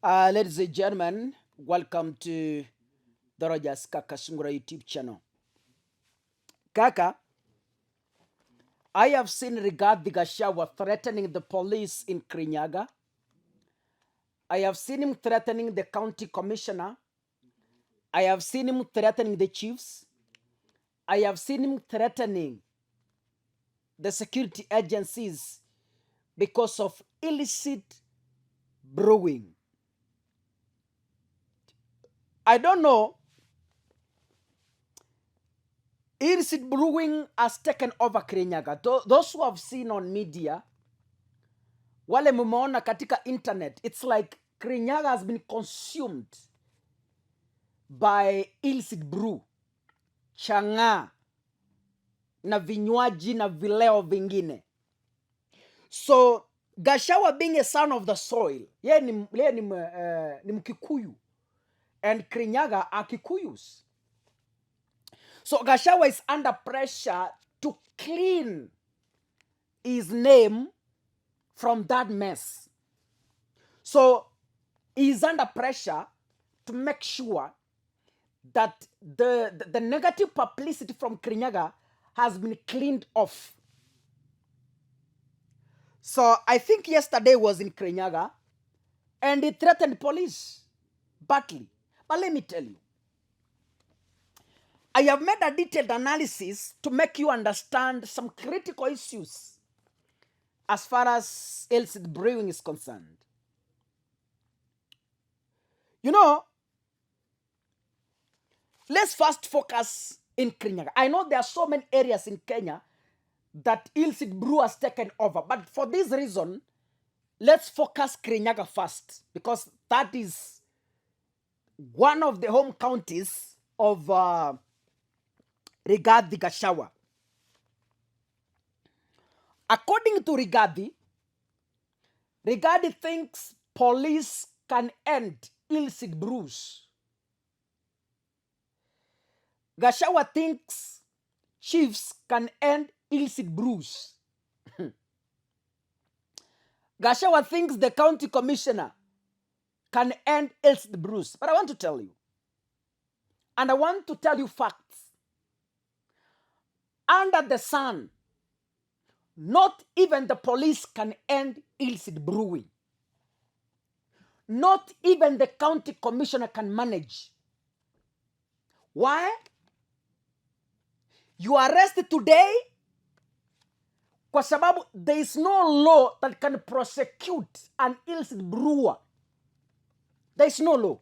Ladies and gentlemen, welcome to the Rogers Kakasungura YouTube channel. Kaka, I have seen Rigathi Gachagua threatening the police in Kirinyaga. I have seen him threatening the county commissioner. I have seen him threatening the chiefs. I have seen him threatening the security agencies because of illicit brewing. I don't know. Illicit brewing has taken over Kirinyaga. Those who have seen on media, wale mumeona katika internet, it's like Kirinyaga has been consumed by illicit brew, chang'aa na vinywaji na vileo vingine. So Gachagua, being a son of the soil, yeye ni Mkikuyu, and Kirinyaga are Kikuyus. So Gachagua is under pressure to clean his name from that mess. So he's under pressure to make sure that the negative publicity from Kirinyaga has been cleaned off. So I think yesterday was in Kirinyaga, and he threatened police badly. But let me tell you, I have made a detailed analysis to make you understand some critical issues as far as illicit brewing is concerned. You know, let's first focus in Kirinyaga. I know there are so many areas in Kenya that illicit brew has taken over, but for this reason, let's focus Kirinyaga first, because that is one of the home counties of Rigathi Gachagua. According to Rigathi thinks police can end illicit brews. Gachagua thinks chiefs can end illicit brews. Gachagua thinks the county commissioner can end illicit brews. But I want to tell you, and I want to tell you facts. Under the sun, not even the police can end illicit brewing. Not even the county commissioner can manage. Why? You are arrested today kwa sababu there is no law that can prosecute an illicit brewer. There is no law.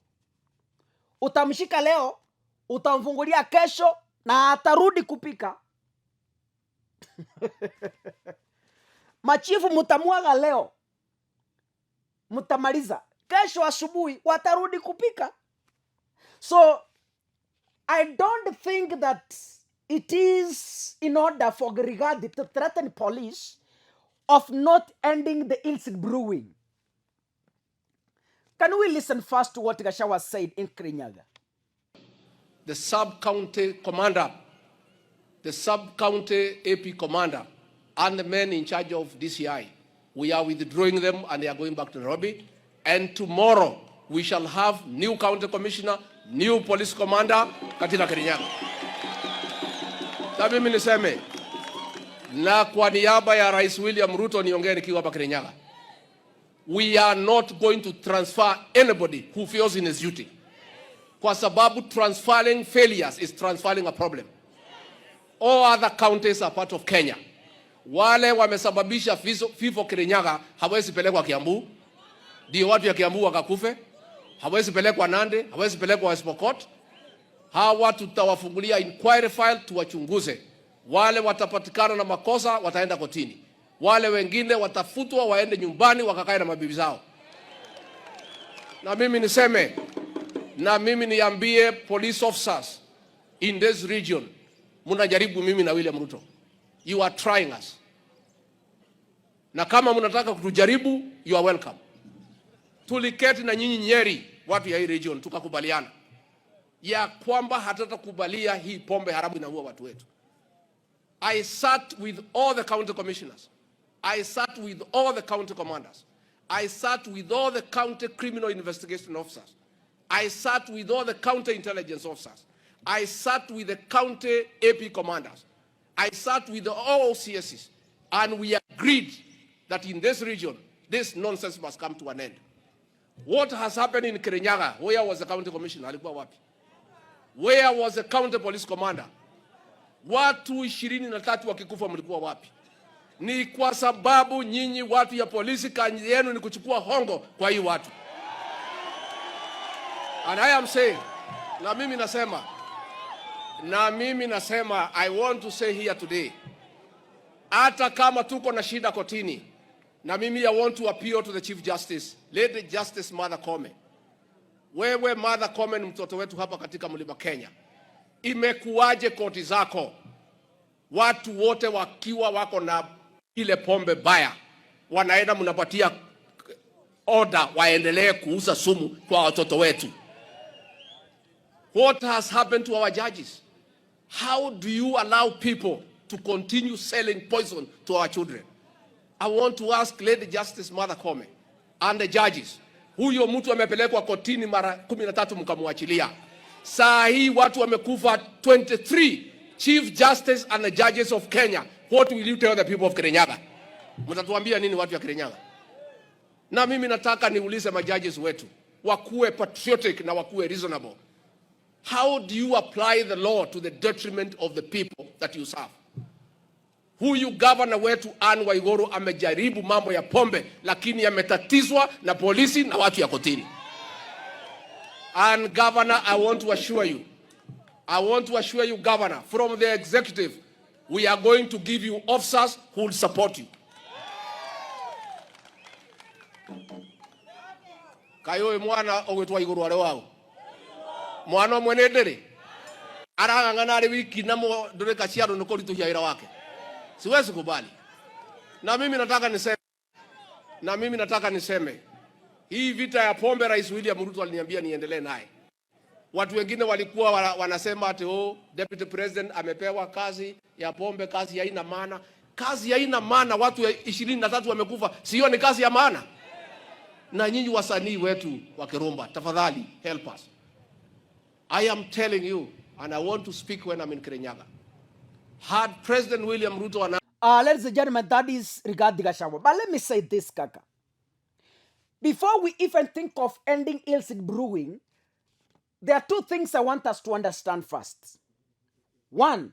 Utamshika leo, utamfungulia kesho, na atarudi kupika. Machifu mutamwaga leo, mutamaliza kesho asubuhi, watarudi kupika. So I don't think that it is in order for Rigathi to threaten police of not ending the illicit brewing. Can we listen first to what Gachagua said in Kirinyaga? The sub-county commander, the sub-county AP commander, and the men in charge of DCI, we are withdrawing them and they are going back to Nairobi. And tomorrow we shall have new county commissioner, new police commander katika Kirinyaga. Na mimi niseme, na kwa niaba ya Rais William Ruto niongee nikiwa hapa Kirinyaga, we are not going to transfer anybody who fails in his duty. Kwa sababu transferring failures is transferring a problem. All other counties are part of Kenya. Wale wamesababisha vifo Kirinyaga hawezi pelekwa Kiambu, ndio watu ya Kiambu wakakufe. Hawezi pelekwa Nandi, hawezi pelekwa West Pokot. Hawa tutawafungulia inquiry file tuwachunguze. Wale watapatikana na makosa wataenda kotini. Wale wengine watafutwa waende nyumbani wakakae na mabibi zao. Na mimi niseme, na mimi niambie police officers in this region, munajaribu mimi na William Ruto. You are trying us. Na kama munataka kutujaribu, you are welcome. Tuliketi na nyinyi Nyeri, watu ya hii region, tukakubaliana ya kwamba hatutakubalia hii pombe haramu inaua watu wetu. I sat with all the county commissioners. I sat with all the county commanders. I sat with all the county criminal investigation officers. I sat with all the counter intelligence officers. I sat with the county AP commanders. I sat with the all CSs. And we agreed that in this region, this nonsense must come to an end. What has happened in Kirinyaga? Where was the county commissioner? Alikuwa wapi? Where was the county police commander? Watu 23 wakikufa mlikuwa wapi? Ni kwa sababu nyinyi watu ya polisi kazi yenu ni kuchukua hongo kwa hii watu. And I am saying, na mimi nasema, I want to say here today, hata kama tuko na shida kotini, na mimi I want to appeal to the Chief Justice, Lady Justice Martha Koome. Wewe Martha Koome ni mtoto wetu hapa katika Mlima Kenya. Imekuwaje koti zako watu wote wakiwa wako na ile pombe baya wanaenda mnapatia order waendelee kuuza sumu kwa watoto wetu? What has happened to our judges? How do you allow people to continue selling poison to our children? I want to ask Lady Justice Martha Koome and the judges, huyo mtu amepelekwa kotini mara 13 mkamwachilia. Saa hii watu wamekufa 23. Chief Justice and the judges of Kenya, what will you tell the people of Kirinyaga? Mtatuambia nini watu ya Kirinyaga? Na mimi nataka niulize majudges wetu, wakuwe patriotic na wakuwe reasonable. How do you apply the law to the detriment of the people that you serve? Huyu governor wetu Anne Waiguru amejaribu mambo ya pombe, lakini yametatizwa na polisi na watu ya kotini. And governor, I want to assure you, governor, from the executive, we are going to give you officers who will support you. Kayo mwana ogwetwa Iguru wale wao. Mwana mwenedere. Arang'ang'ana ari wiki namo ndore kaciaro nuko lituhia ira wake. Siwezi kubali. Na mimi nataka niseme. Hii vita ya pombe Rais William Ruto aliniambia niendelee naye. Watu wengine walikuwa wanasema ati Deputy President amepewa kazi ya pombe, kazi haina maana. Kazi haina maana, watu 23 wamekufa. Sio ni kazi ya maana? Na nyinyi wasanii wetu wa Kirumba, tafadhali help us. I am telling you, and I want to speak when I'm in Kirinyaga. Had President William Ruto ladies and gentlemen, that is regarding Gachagua. But let me say this, Kaka. Before we even think of ending illicit brewing, there are 2 things I want us to understand first. 1,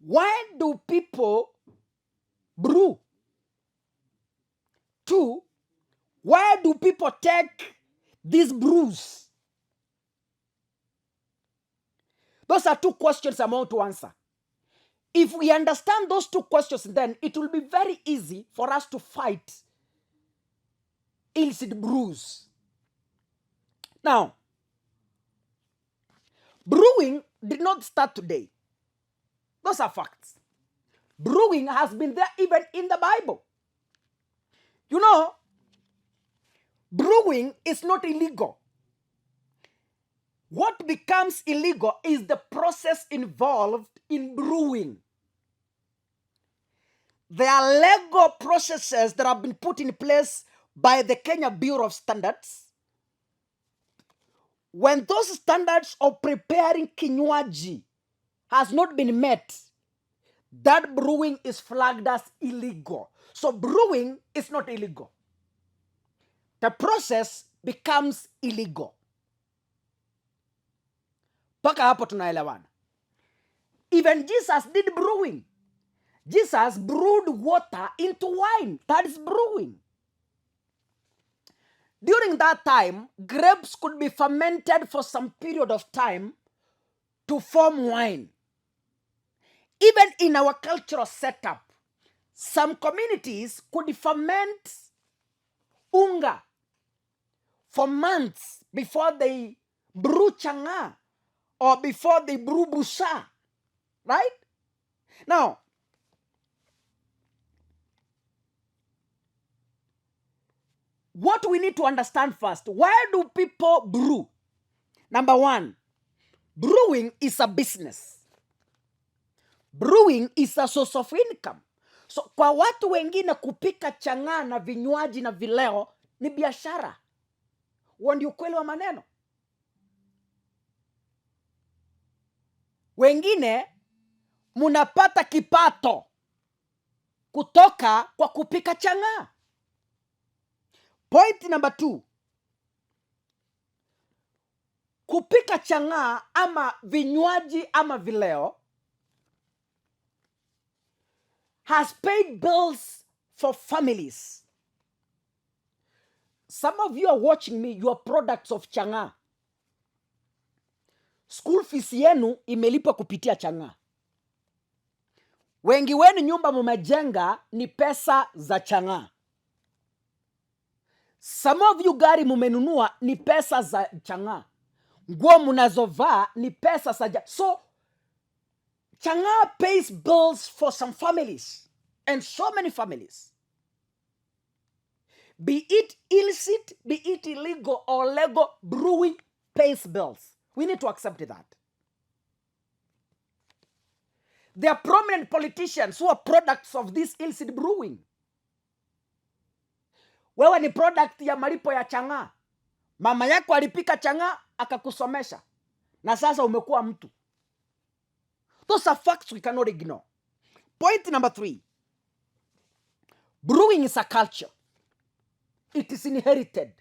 why do people brew? 2, why do people take these brews? Those are 2 questions I want to answer. If we understand those 2 questions, then it will be very easy for us to fight illicit brews. Now, brewing did not start today. Those are facts. Brewing has been there even in the Bible. You know, brewing is not illegal. What becomes illegal is the process involved in brewing. There are legal processes that have been put in place by the Kenya Bureau of Standards. When those standards of preparing kinywaji has not been met, that brewing is flagged as illegal. So brewing is not illegal. The process becomes illegal. Paka hapo tunaelewana. Even Jesus did brewing. Jesus brewed water into wine. That is brewing. During that time, grapes could be fermented for some period of time to form wine. Even in our cultural setup, some communities could ferment unga for months before they brew changa or before they brew busa. Right? Now, what we need to understand first, why do people brew? Number 1, brewing is a business. Brewing is a source of income. So kwa watu wengine kupika chang'aa na vinywaji na vileo ni biashara. Huo ndio ukweli wa maneno. Wengine munapata kipato kutoka kwa kupika chang'aa. Point number 2. Kupika chang'aa ama vinywaji ama vileo has paid bills for families. Some of you are watching me, you are products of chang'aa. School fees yenu imelipa kupitia chang'aa. Wengi wenu nyumba mumejenga ni pesa za chang'aa. Some of you gari mumenunua ni pesa za chang'aa. Nguo munazovaa ni pesa za so chang'aa pays bills for some families and so many families. Be it illicit, be it illegal or legal, brewing pays bills. We need to accept that. There are prominent politicians who are products of this illicit brewing. Wewe ni product ya malipo ya chang'aa. Mama yako alipika chang'aa akakusomesha, na sasa umekuwa mtu. Those are facts we cannot ignore. Point number 3. Brewing is a culture. It is inherited.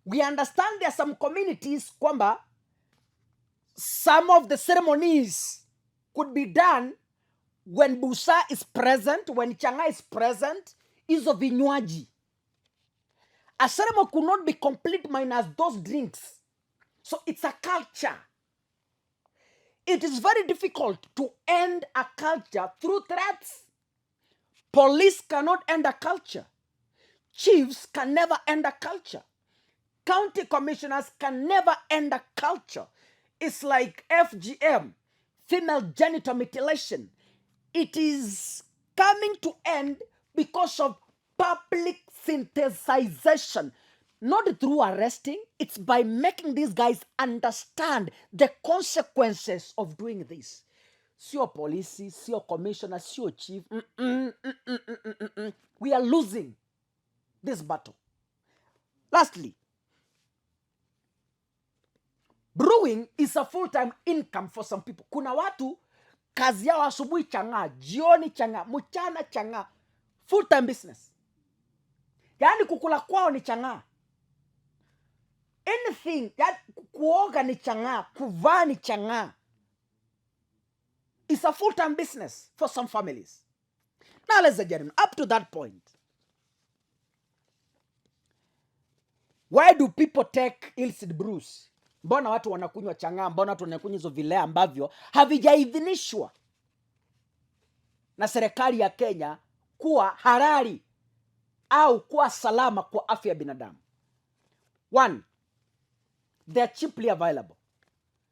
We understand there are some communities kwamba some of the ceremonies could be done when busa is present, when chang'aa is present, hizo vinywaji. A ceremony could not be complete minus those drinks. So it's a culture. It is very difficult to end a culture through threats. Police cannot end a culture. Chiefs can never end a culture. County commissioners can never end a culture. It's like FGM, female genital mutilation. It is coming to end because of public sensitization. Not through arresting, it's by making these guys understand the consequences of doing this. Sio polisi, sio commissioner, sio chief. We are losing this battle. Lastly, brewing is a full-time income for some people. Kuna watu kazi yao asubuhi chang'aa, jioni chang'aa, mchana chang'aa. Full-time business. Yaani kukula kwao ni chang'aa. Anything, yaani kuoga ni chang'aa, kuvaa ni chang'aa. It's a full-time business for some families. Now, ladies and gentlemen, up to that point, why do people take illicit brews? Mbona watu wanakunywa chang'aa? Mbona watu wanakunywa hizo vilea ambavyo havijaidhinishwa na serikali ya Kenya kuwa halali au kuwa salama kwa afya ya binadamu? 1, they are cheaply available.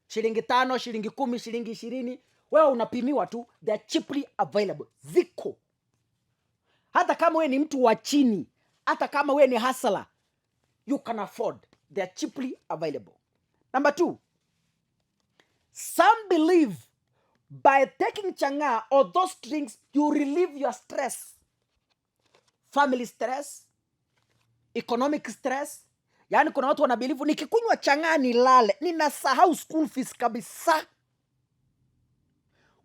Shilingi 5, shilingi 10, shilingi 20, wewe unapimiwa tu, they are cheaply available. Ziko. Hata kama wewe ni mtu wa chini, hata kama wewe ni hustler, you can afford. They are cheaply available. Number 2, some believe by taking chang'aa or those drinks, you relieve your stress. Family stress, economic stress. Yaani kuna watu wanabelieve nikikunywa chang'aa nilale, ninasahau school fees kabisa.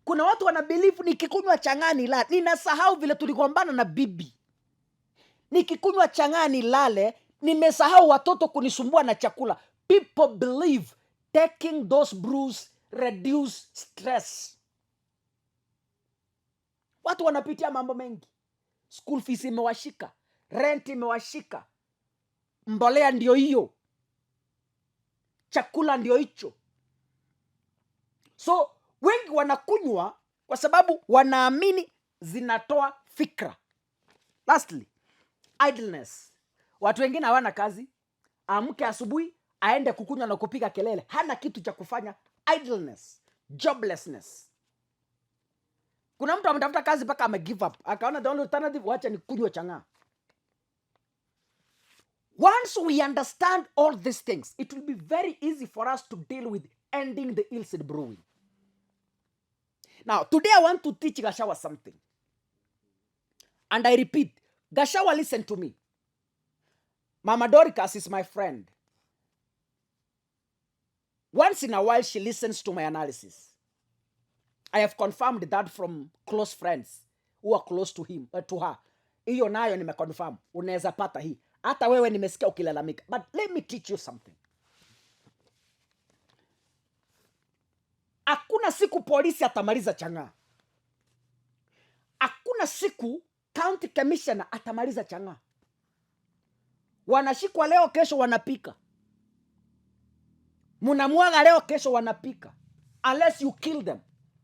Kuna watu wanabelieve nikikunywa chang'aa nilale, ninasahau vile tuligombana na bibi. Nikikunywa chang'aa nilale, nimesahau watoto kunisumbua na chakula. People believe taking those brews reduce stress. Watu wanapitia mambo mengi. School fees imewashika, rent imewashika, mbolea ndio hiyo, chakula ndio hicho. So wengi wanakunywa kwa sababu wanaamini zinatoa fikra. Lastly, idleness. Watu wengine hawana kazi, amke asubuhi aende kukunywa na kupiga kelele, hana kitu cha kufanya. Idleness, joblessness. Kuna mtu ametafuta kazi mpaka ame give up, akaona the only alternative, wacha ni kunywa chang'aa. Once we understand all these things, it will be very easy for us to deal with ending the illicit brewing. Now, today I want to teach Gachagua something. And I repeat, Gachagua, listen to me. Mama Dorcas is my friend. Once in a while, she listens to my analysis. I have confirmed that from close friends who are close to him, to her. Hiyo nayo nimeconfirm. Unaweza pata hii. Hata wewe nimesikia ukilalamika. But let me teach you something. Hakuna siku polisi atamaliza Chang'aa. Hakuna siku county commissioner atamaliza Chang'aa. Wanashikwa leo, kesho wanapika. Munamwaga leo, kesho wanapika. Unless you kill them.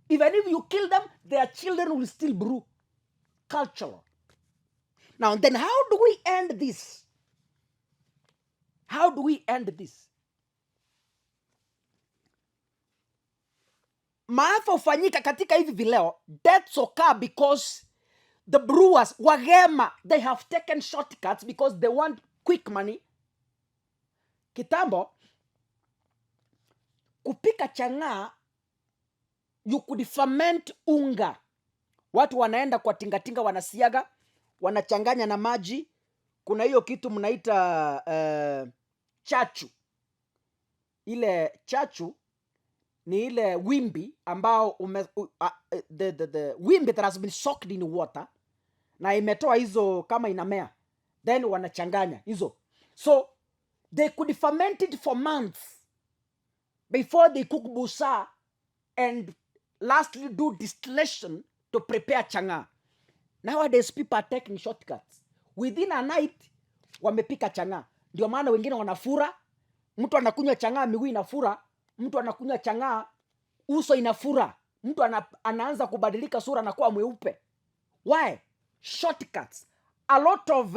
Even if you kill them, their children will still brew. Cultural. Now then, how do we end this? How do we end this? Maafa ufanyika katika hivi vileo. Deaths occur because the brewers, wagema, they have taken shortcuts because they want quick money. Kitambo, kupika Chang'aa, you could ferment unga. Watu wanaenda kwa tingatinga, wanasiaga, wanachanganya na maji. Kuna hiyo kitu mnaita chachu. Ile chachu ni ile wimbi ambao the wimbi that has been soaked in water na imetoa hizo kama inamea, then wanachanganya hizo. So they could ferment it for months before they cook busa and lastly do distillation to prepare Chang'aa. Nowadays people are taking shortcuts. Within a night wamepika Chang'aa. Ndio maana wengine wanafura. Mtu anakunywa Chang'aa miguu inafura, mtu anakunywa Chang'aa uso inafura, mtu anaanza kubadilika sura na kuwa mweupe. Why? Shortcuts. A lot of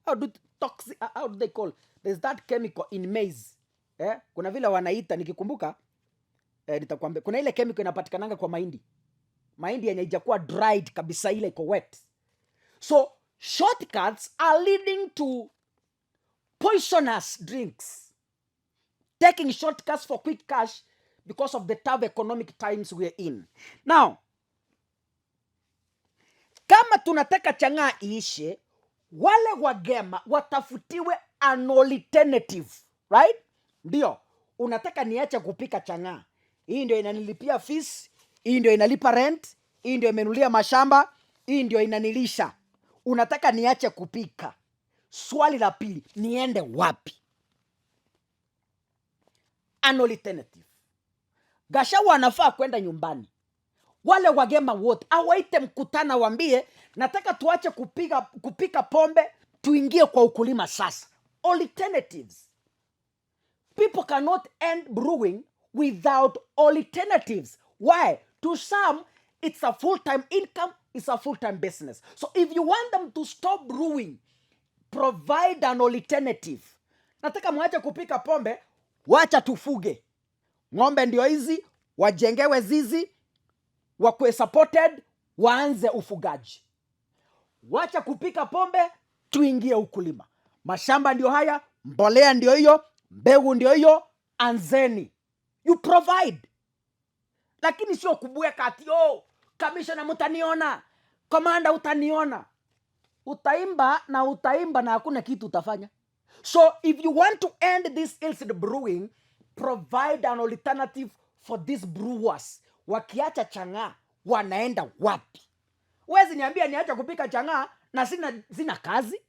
how do they call? There's that chemical in maize. Kuna vile wanaita, nikikumbuka nitakwambia. Kuna ile chemical inapatikananga kwa mahindi. Mahindi yenye haijakuwa dried kabisa, ile iko wet. So shortcuts are leading to poisonous drinks. Taking shortcuts for quick cash because of the tough economic times we're in. Now, kama tunataka Chang'aa iishe, wale wagema watafutiwe an alternative, right? Ndio, unataka niache kupika Chang'aa. Hii ndio inanilipia fees, hii ndio inalipa rent, hii ndio imenulia mashamba, hii ndio inanilisha. Unataka niache kupika. Swali la pili, niende wapi? An alternative. Gachagua anafaa kwenda nyumbani. Wale wagema wote awaite mkutana, waambie nataka tuache kupika pombe, tuingie kwa ukulima sasa. Alternatives. People cannot end brewing without alternatives. Why? To some, it's a full-time income, it's a full-time business. So if you want them to stop brewing, provide an alternative. Nataka mwache kupika pombe, wacha tufuge. Ng'ombe ndio hizi, wajengewe zizi, wakuwe supported, waanze ufugaji. Wacha kupika pombe, tuingie ukulima. Mashamba ndio haya, mbolea ndio hiyo, mbegu ndio hiyo, anzeni. You provide. Lakini sio kubweka ati commissioner mutaniona, commander utaniona. Utaimba na hakuna kitu utafanya. So if you want to end this illicit brewing, provide an alternative for these brewers. Wakiacha Chang'aa, wanaenda wapi? Huwezi niambia niacha kupika Chang'aa na sina kazi.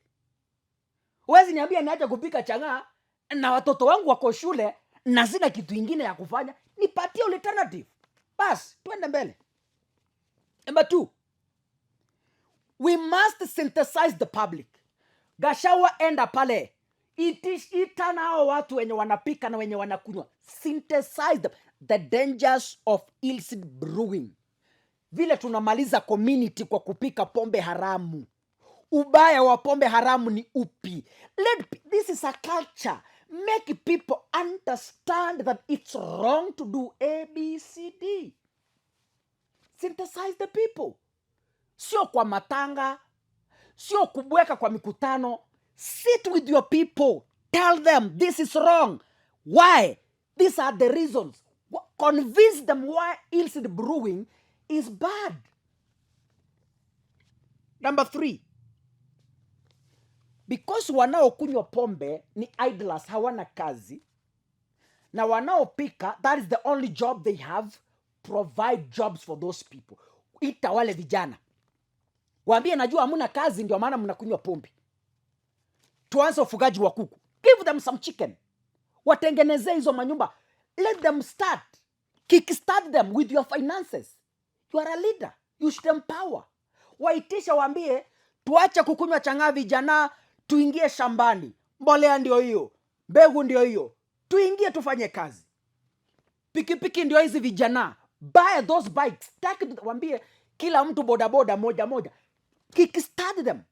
Huwezi niambia niacha kupika Chang'aa na watoto wangu wako shule na sina kitu ingine ya kufanya. Nipatie alternative. Bas, tuende mbele. Number 2. We must synthesize the public. Gachagua enda pale. Ita na hao watu wenye wanapika na wenye wanakunywa. Synthesize the dangers of illicit brewing. Vile tunamaliza community kwa kupika pombe haramu. Ubaya wa pombe haramu ni upi? This is a culture. Make people understand that it's wrong to do A, B, C, D. Synthesize the people. Sio kwa matanga, sio kubweka kwa mikutano. Sit with your people. Tell them this is wrong. Why? These are the reasons. Convince them why illicit brewing is bad. Number 3. because wanaokunywa pombe ni idlers, hawana kazi, na wanaopika, that is the only job they have, provide jobs for those people. Ita wale vijana, waambie najua hamuna kazi ndio maana mnakunywa pombe, tuanze ufugaji wa kuku, give them some chicken, watengeneze hizo manyumba, let them start, kickstart them with your finances. You are a leader, you should empower. Waitisha waambie tuache kukunywa chang'aa vijana, tuingie shambani, mbolea ndio hiyo, mbegu ndio hiyo, tuingie tufanye kazi. Pikipiki ndio hizi vijana, buy those bikes, waambie kila mtu bodaboda moja moja, kickstart them.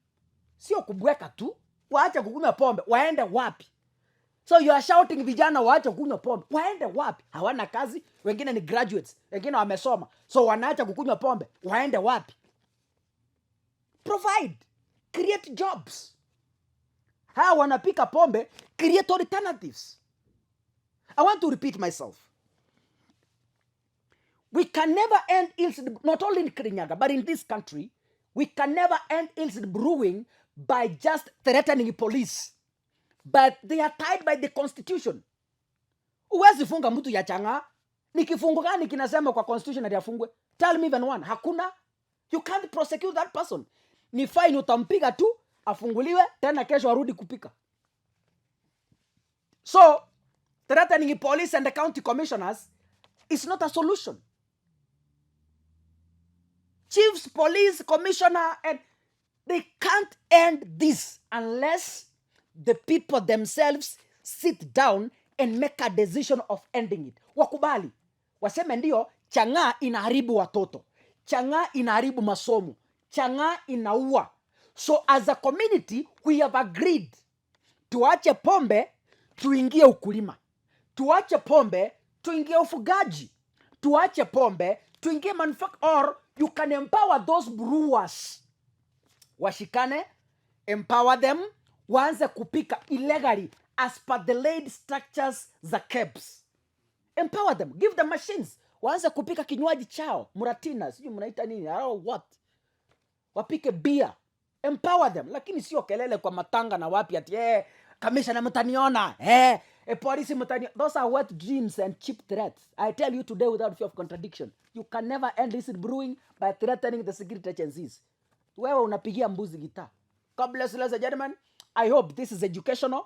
Sio kubweka tu, waache kukunywa pombe, waende wapi? So you are shouting vijana waache kukunywa pombe, waende wapi? Hawana kazi, wengine ni graduates, wengine wamesoma, so wanaacha kukunywa pombe, waende wapi? Provide, create jobs. Hawa wanapika pombe, create alternatives. I want to repeat myself. We can never end illicit, not only in Kirinyaga, but in this country, we can never end illicit brewing by just threatening police. But they are tied by the constitution. Uwezi funga mtu ya chang'aa. Ni kifungo gani kinasema kwa constitution ati afungwe? Tell me even one. Hakuna. You can't prosecute that person. Ni fine utampiga tu, afunguliwe, tena kesho arudi kupika. So, threatening police and the county commissioners is not a solution. Chiefs, police, commissioner, and they can't end this unless the people themselves sit down and make a decision of ending it. Wakubali. Waseme ndio, chang'aa inaharibu watoto. Chang'aa inaharibu masomo. Chang'aa inaua. So as a community, we have agreed. Tuache pombe, tuingie ukulima. Tuache pombe, tuingie ufugaji. Tuache pombe, tuingie manufacturing. Or you can empower those brewers. Washikane, empower them, waanze kupika illegally as per the laid structures za KEBS. Empower them, give them machines. Waanze kupika kinywaji chao, muratina, sijui mnaita nini, I don't know what. Wapike beer. Empower them. Lakini sio kelele kwa matanga na wapi ati commissioner mtaniona, polisi mtaniona. Those are wet dreams and cheap threats. I tell you today without fear of contradiction, you can never end illicit brewing by threatening the security agencies. Wewe unapigia mbuzi gitaa. God bless you, ladies and gentlemen. I hope this is educational.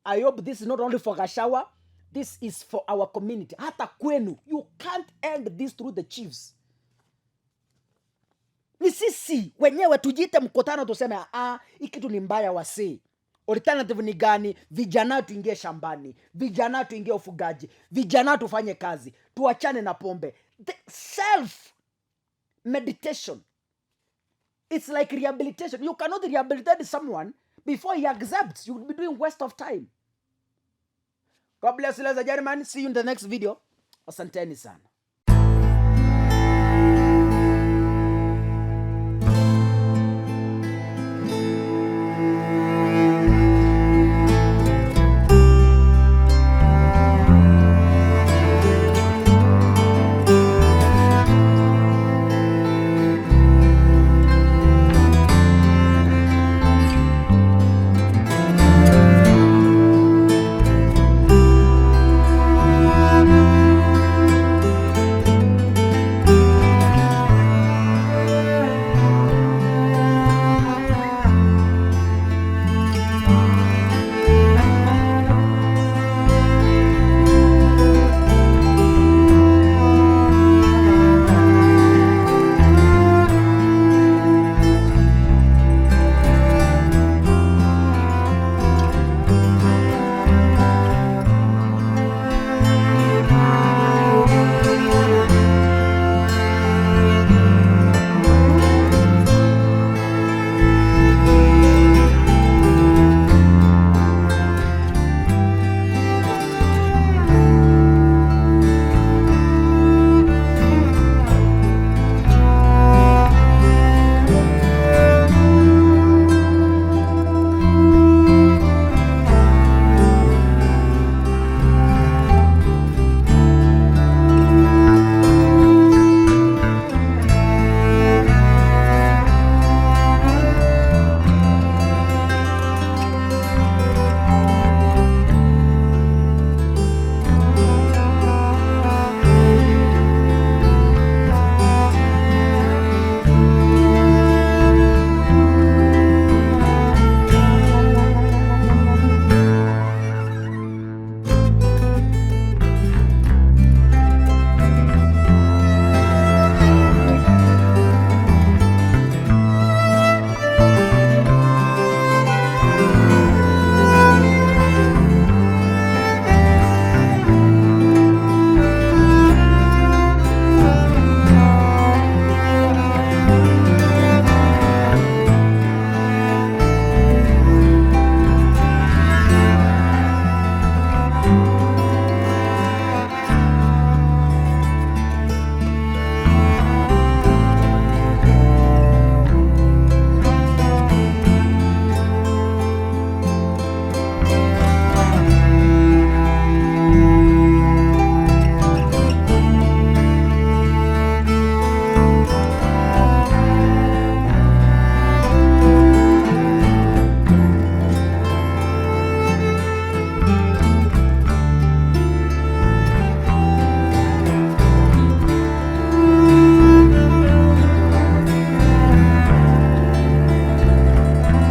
I hope this is not only for Gachagua. This is for our community. Hata kwenu. You can't end this through the chiefs. Ni sisi wenyewe tujite mkutano tuseme hii kitu ni mbaya wasi. Alternative ni gani? Vijana tuingie shambani. Vijana tuingie ufugaji. Vijana tufanye kazi. Tuachane na pombe. The self meditation. It's like rehabilitation. You cannot rehabilitate someone before he accepts. You will be doing waste of time. God bless you, ladies and gentlemen. See you in the next video. Asanteni sana.